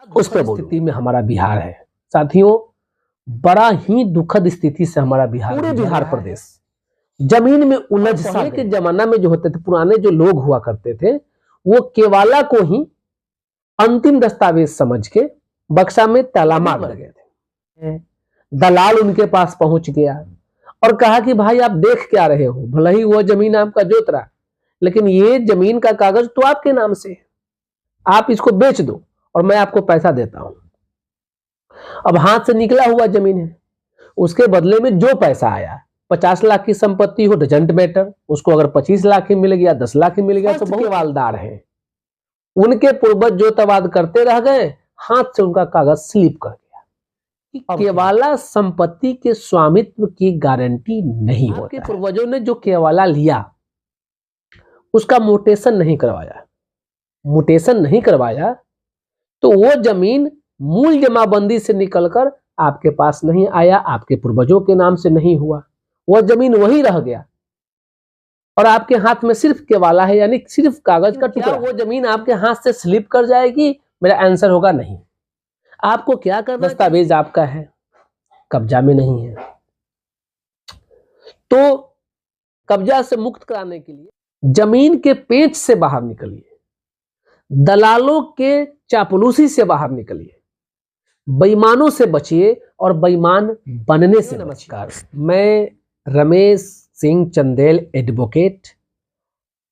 उस परिस्थिति में हमारा बिहार है साथियों, बड़ा ही दुखद स्थिति से हमारा बिहार, पूरे बिहार प्रदेश जमीन में उलझ सा। पहले के जमाना में जो होते थे, पुराने जो लोग हुआ करते थे, वो केवाला को ही अंतिम दस्तावेज समझ के बक्सा में ताला मार गए थे। दलाल उनके पास पहुंच गया और कहा कि भाई आप देख क्या रहे हो, भले ही वो जमीन आपका जोत रहा, लेकिन ये जमीन का कागज तो आपके नाम से है, आप इसको बेच दो और मैं आपको पैसा देता हूं। अब हाथ से निकला हुआ जमीन है, उसके बदले में जो पैसा आया, 50 लाख की संपत्ति हो डजंट मैटर, उसको अगर 25 लाख ही मिल गया, 10 लाख ही मिल गया तो बहुत केवालदार हैं। उनके पूर्वज जो तवाद करते रह गए, हाथ से उनका कागज स्लिप कर गया। केवाला संपत्ति के स्वामित्व की गारंटी नहीं होता। आपके पूर्वजों ने जो केवाला लिया उसका म्यूटेशन नहीं करवाया, तो वो जमीन मूल जमाबंदी से निकलकर आपके पास नहीं आया, आपके पूर्वजों के नाम से नहीं हुआ, वह जमीन वही रह गया और आपके हाथ में सिर्फ केवाला है, यानी सिर्फ कागज का टुकड़ा। वो जमीन आपके हाथ से स्लिप कर जाएगी? मेरा आंसर होगा नहीं। आपको क्या करना, दस्तावेज आपका है, कब्जा में नहीं है, तो कब्जा से मुक्त कराने के लिए जमीन के पेच से बाहर निकलिए, दलालों के चापलूसी से बाहर निकलिए, बेईमानों से बचिए और बेईमान बनने से। नमस्कार, मैं रमेश सिंह चंदेल एडवोकेट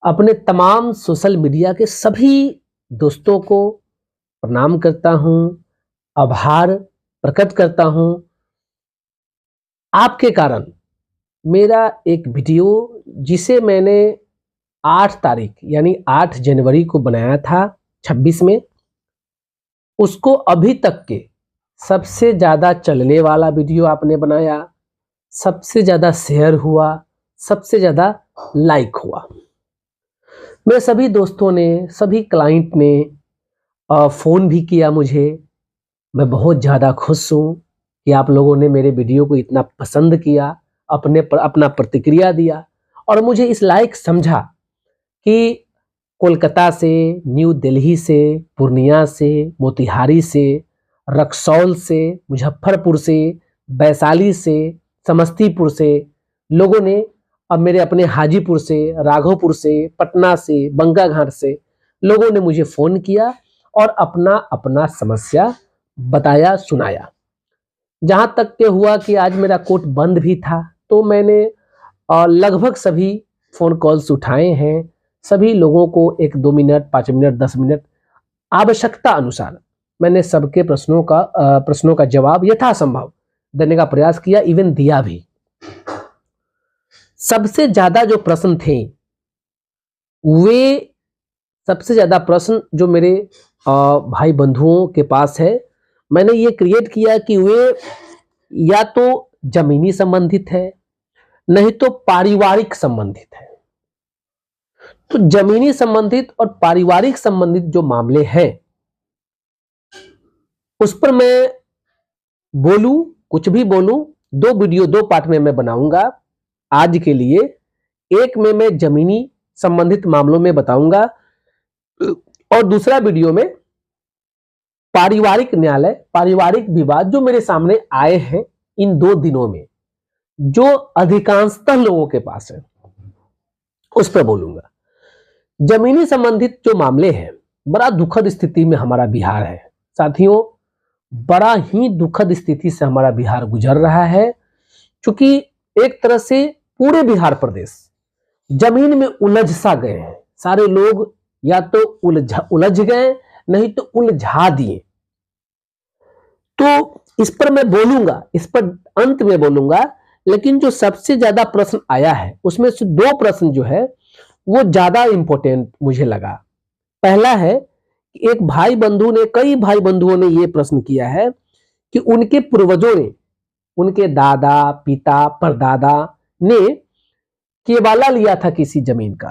अपने तमाम सोशल मीडिया के सभी दोस्तों को प्रणाम करता हूं, आभार प्रकट करता हूं। आपके कारण मेरा एक वीडियो जिसे मैंने 8 तारीख यानी 8 जनवरी को बनाया था 26 में, उसको अभी तक के सबसे ज्यादा चलने वाला वीडियो आपने बनाया, सबसे ज्यादा शेयर हुआ, सबसे ज्यादा लाइक हुआ। मेरे सभी दोस्तों ने, सभी क्लाइंट ने फोन भी किया मुझे। मैं बहुत ज्यादा खुश हूं कि आप लोगों ने मेरे वीडियो को इतना पसंद किया, अपना प्रतिक्रिया दिया और मुझे इस लायक समझा कि कोलकाता से, न्यू दिल्ली से, पूर्णिया से, मोतिहारी से, रक्सौल से, मुजफ्फरपुर से, वैशाली से, समस्तीपुर से लोगों ने, अब मेरे अपने हाजीपुर से, राघोपुर से, पटना से, बंगाघाट से लोगों ने मुझे फोन किया और अपना अपना समस्या बताया, सुनाया। जहां तक के हुआ कि आज मेरा कोर्ट बंद भी था, तो मैंने लगभग सभी फोन कॉल्स उठाए हैं। सभी लोगों को 1-2 मिनट, 5 मिनट, 10 मिनट आवश्यकता अनुसार मैंने सबके प्रश्नों का जवाब यथासंभव देने का प्रयास किया, इवन दिया भी। सबसे ज्यादा जो प्रश्न थे, वे सबसे ज्यादा प्रश्न जो मेरे भाई बंधुओं के पास है, मैंने ये क्रिएट किया कि वे या तो जमीनी संबंधित है, नहीं तो पारिवारिक संबंधित है। तो जमीनी संबंधित और पारिवारिक संबंधित जो मामले हैं, उस पर मैं बोलूं, कुछ भी बोलूं, 2 वीडियो 2 पार्ट में मैं बनाऊंगा आज के लिए। एक में मैं जमीनी संबंधित मामलों में बताऊंगा और दूसरा वीडियो में पारिवारिक न्यायालय, पारिवारिक विवाद जो मेरे सामने आए हैं इन 2 दिनों में, जो अधिकांशतः लोगों के पास है, उस पर बोलूंगा। जमीनी संबंधित जो मामले हैं, बड़ा दुखद स्थिति में हमारा बिहार है साथियों, बड़ा ही दुखद स्थिति से हमारा बिहार गुजर रहा है, क्योंकि एक तरह से पूरे बिहार प्रदेश जमीन में उलझ सा गए हैं। सारे लोग या तो उलझ गए, नहीं तो उलझा दिए। तो इस पर मैं बोलूंगा, इस पर अंत में बोलूंगा, लेकिन जो सबसे ज्यादा प्रश्न आया है उसमें से 2 प्रश्न जो है वो ज्यादा इंपॉर्टेंट मुझे लगा। पहला है कि एक भाई बंधु ने, कई भाई बंधुओं ने यह प्रश्न किया है कि उनके पूर्वजों ने, उनके दादा, पिता, परदादा ने केवाला लिया था, किसी जमीन का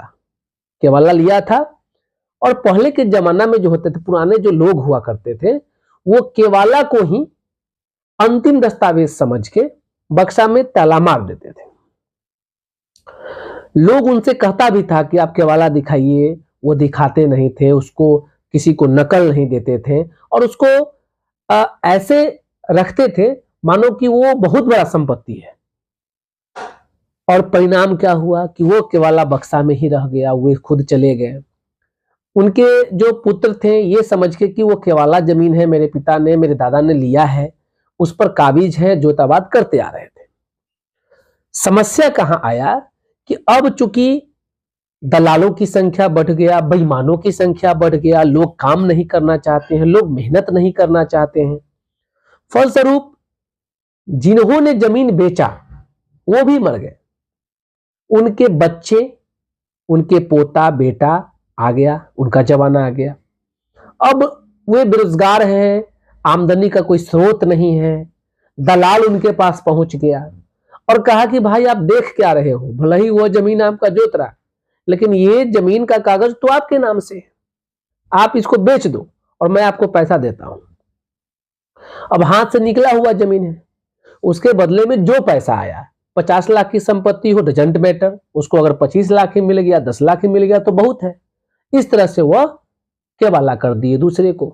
केवाला लिया था। और पहले के जमाना में जो होते थे, पुराने जो लोग हुआ करते थे, वो केवाला को ही अंतिम दस्तावेज समझ के बक्सा में ताला मार देते थे। लोग उनसे कहता भी था कि आप केवाला दिखाइए, वो दिखाते नहीं थे, उसको किसी को नकल नहीं देते थे और उसको ऐसे रखते थे मानो कि वो बहुत बड़ा संपत्ति है। और परिणाम क्या हुआ कि वो केवाला बक्सा में ही रह गया, वे खुद चले गए। उनके जो पुत्र थे ये समझ के कि वो केवाला जमीन है, मेरे पिता ने, मेरे दादा ने लिया है, उस पर काबिज है, जोताबाद करते आ रहे थे। समस्या कहां आया कि अब चूंकि दलालों की संख्या बढ़ गया, बेईमानों की संख्या बढ़ गया, लोग काम नहीं करना चाहते हैं, लोग मेहनत नहीं करना चाहते हैं। फलस्वरूप जिन्होंने जमीन बेचा वो भी मर गए, उनके बच्चे, उनके पोता बेटा आ गया, उनका जमाना आ गया। अब वे बेरोजगार हैं, आमदनी का कोई स्रोत नहीं है। दलाल उनके पास पहुंच गया और कहा कि भाई आप देख क्या रहे हो, भले ही वो जमीन आपका जोत रहा, लेकिन ये जमीन का कागज तो आपके नाम से है, आप इसको बेच दो और मैं आपको पैसा देता हूं। अब हाथ से निकला हुआ जमीन है, उसके बदले में जो पैसा आया, 50 लाख की संपत्ति हो डजंट मैटर, उसको अगर 25 लाख ही मिल गया, 10 लाख ही मिल गया तो बहुत है। इस तरह से वह केवाला कर दिए दूसरे को,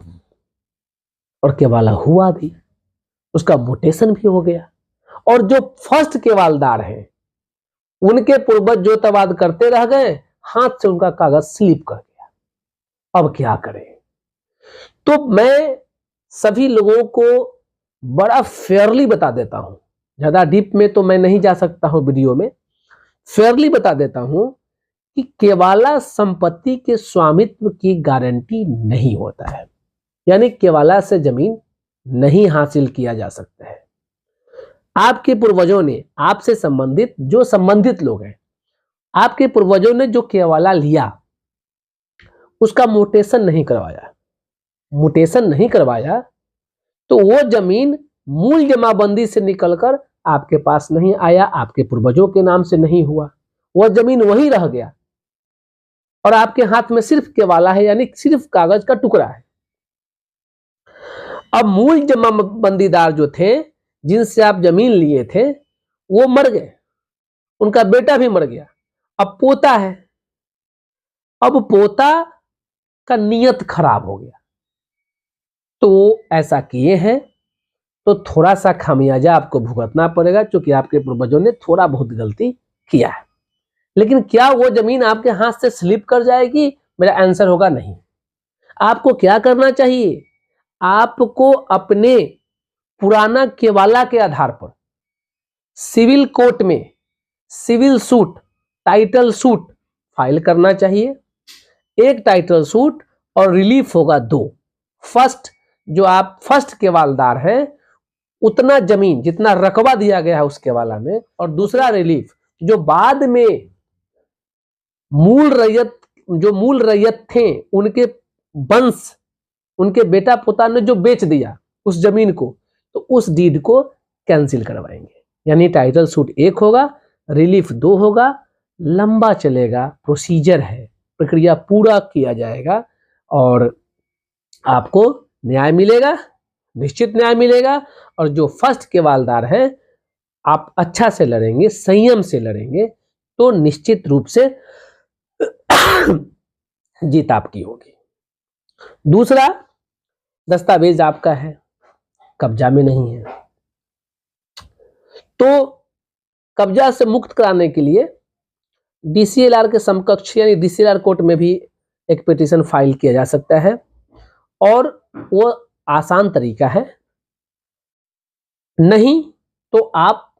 और केवाला हुआ भी, उसका मोटेशन भी हो गया। और जो फर्स्ट केवालदार हैं उनके पूर्वज जोताबाद करते रह गए, हाथ से उनका कागज स्लिप कर गया। अब क्या करें? तो मैं सभी लोगों को बड़ा फेयरली बता देता हूं, ज्यादा डीप में तो मैं नहीं जा सकता हूं वीडियो में, फेयरली बता देता हूं कि केवाला संपत्ति के स्वामित्व की गारंटी नहीं होता है, यानी केवाला से जमीन नहीं हासिल किया जा सकता है। आपके पूर्वजों ने, आपसे संबंधित जो संबंधित लोग हैं, आपके पूर्वजों ने जो केवाला लिया उसका मोटेशन नहीं करवाया, मोटेशन नहीं करवाया तो वो जमीन मूल जमाबंदी से निकलकर आपके पास नहीं आया, आपके पूर्वजों के नाम से नहीं हुआ, वह जमीन वहीं रह गया और आपके हाथ में सिर्फ केवाला है, यानी सिर्फ कागज का टुकड़ा है। अब मूल जमाबंदीदार जो थे, जिनसे आप जमीन लिए थे, वो मर गए, उनका बेटा भी मर गया, अब पोता है। अब पोता का नियत खराब हो गया, तो वो ऐसा किए हैं तो थोड़ा सा खामियाजा आपको भुगतना पड़ेगा, क्योंकि आपके पूर्वजों ने थोड़ा बहुत गलती किया है। लेकिन क्या वो जमीन आपके हाथ से स्लिप कर जाएगी? मेरा आंसर होगा नहीं। आपको क्या करना चाहिए? आपको अपने पुराना केवाला के आधार पर सिविल कोर्ट में civil suit, title suit file करना चाहिए। एक टाइटल सूट और रिलीफ होगा 2। फर्स्ट, जो आप फर्स्ट केवालदार हैं उतना जमीन जितना रकबा दिया गया है उस केवाला में, और दूसरा रिलीफ जो बाद में मूल रैयत थे, उनके वंश, उनके बेटा पोता ने जो बेच दिया उस जमीन को, तो उस डीड को कैंसिल करवाएंगे। यानी टाइटल सूट 1 होगा, रिलीफ 2 होगा, लंबा चलेगा, प्रोसीजर है, प्रक्रिया पूरा किया जाएगा और आपको न्याय मिलेगा, निश्चित न्याय मिलेगा। और जो फर्स्ट केवालदार है, आप अच्छा से लड़ेंगे, संयम से लड़ेंगे तो निश्चित रूप से जीत आपकी होगी। दूसरा, दस्तावेज आपका है, कब्जा में नहीं है, तो कब्जा से मुक्त कराने के लिए डीसीएलआर के समकक्ष यानी डीसीएलआर कोर्ट में भी एक पिटीशन फाइल किया जा सकता है, और वो आसान तरीका है। नहीं तो आप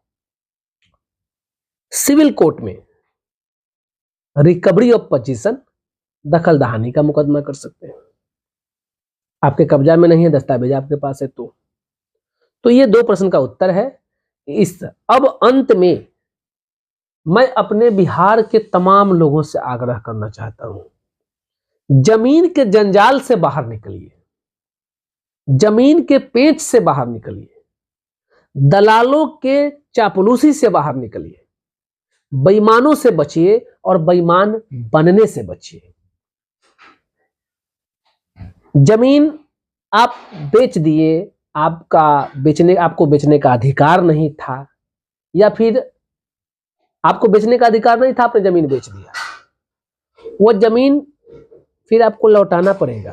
सिविल कोर्ट में रिकवरी ऑफ पोजीशन, दखल दहानी का मुकदमा कर सकते हैं। आपके कब्जा में नहीं है, दस्तावेज आपके पास है तो ये 2 प्रश्न का उत्तर है। अब अंत में मैं अपने बिहार के तमाम लोगों से आग्रह करना चाहता हूं, जमीन के जंजाल से बाहर निकलिए, जमीन के पेंच से बाहर निकलिए, दलालों के चापलूसी से बाहर निकलिए, बेईमानों से बचिए और बेईमान बनने से बचिए। जमीन आप बेच दिए, आपको बेचने का अधिकार नहीं था, या फिर आपको बेचने का अधिकार नहीं था, आपने जमीन बेच दिया, वो जमीन फिर आपको लौटाना पड़ेगा।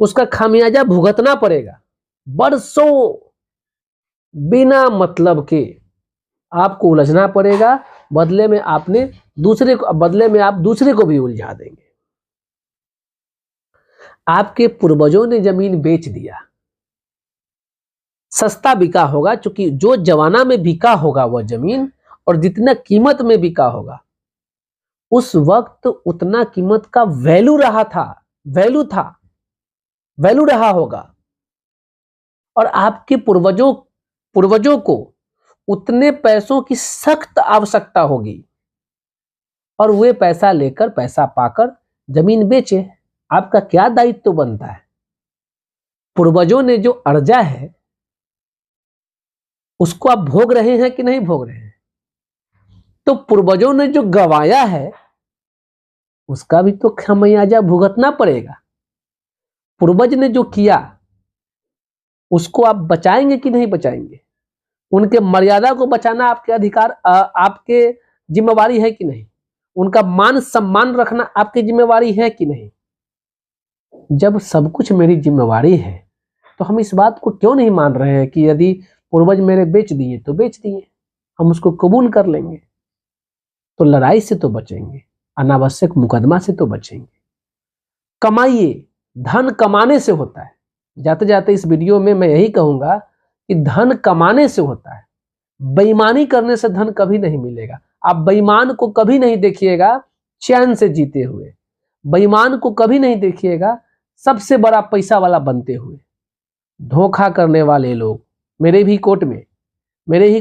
उसका खामियाजा भुगतना पड़ेगा। बरसों बिना मतलब के आपको उलझना पड़ेगा, बदले में आप दूसरे को भी उलझा देंगे। आपके पूर्वजों ने जमीन बेच दिया, सस्ता बिका होगा, क्योंकि जो जमाना में बिका होगा वह जमीन और जितना कीमत में बिका होगा उस वक्त उतना कीमत का वैल्यू रहा होगा, और आपके पूर्वजों को उतने पैसों की सख्त आवश्यकता होगी और वे पैसा पाकर जमीन बेचे। आपका क्या दायित्व बनता है? पूर्वजों ने जो अर्जा है उसको आप भोग रहे हैं कि नहीं भोग रहे हैं? तो पूर्वजों ने जो गंवाया है उसका भी तो खामियाजा भुगतना पड़ेगा। पूर्वज ने जो किया उसको आप बचाएंगे कि नहीं बचाएंगे? उनके मर्यादा को बचाना आपके जिम्मेवारी है कि नहीं? उनका मान सम्मान रखना आपकी जिम्मेवारी है कि नहीं? जब सब कुछ मेरी जिम्मेवारी है तो हम इस बात को क्यों नहीं मान रहे हैं कि यदि पूर्वज मेरे बेच दिए तो बेच दिए, हम उसको कबूल कर लेंगे, तो लड़ाई से तो बचेंगे, अनावश्यक मुकदमा से तो बचेंगे। कमाइए, धन कमाने से होता है। जाते जाते इस वीडियो में मैं यही कहूंगा कि धन कमाने से होता है, बेईमानी करने से धन कभी नहीं मिलेगा। आप बेईमान को कभी नहीं देखिएगा चैन से जीते हुए, बेईमान को कभी नहीं देखिएगा सबसे बड़ा पैसा वाला बनते हुए। धोखा करने वाले लोग मेरे ही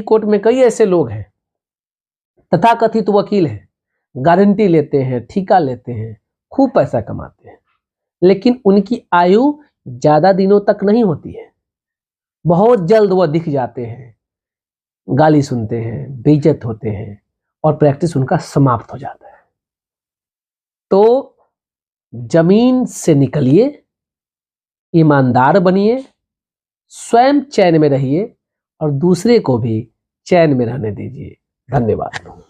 कोर्ट में कई ऐसे लोग हैं, तथाकथित वकील हैं, गारंटी लेते हैं, ठेका लेते हैं, खूब पैसा कमाते हैं, लेकिन उनकी आयु ज्यादा दिनों तक नहीं होती है। बहुत जल्द वह दिख जाते हैं, गाली सुनते हैं, बेइज्जत होते हैं और प्रैक्टिस उनका समाप्त हो जाता है। तो जमीन से निकलिए, ईमानदार बनिए, स्वयं चैन में रहिए और दूसरे को भी चैन में रहने दीजिए। धन्यवाद।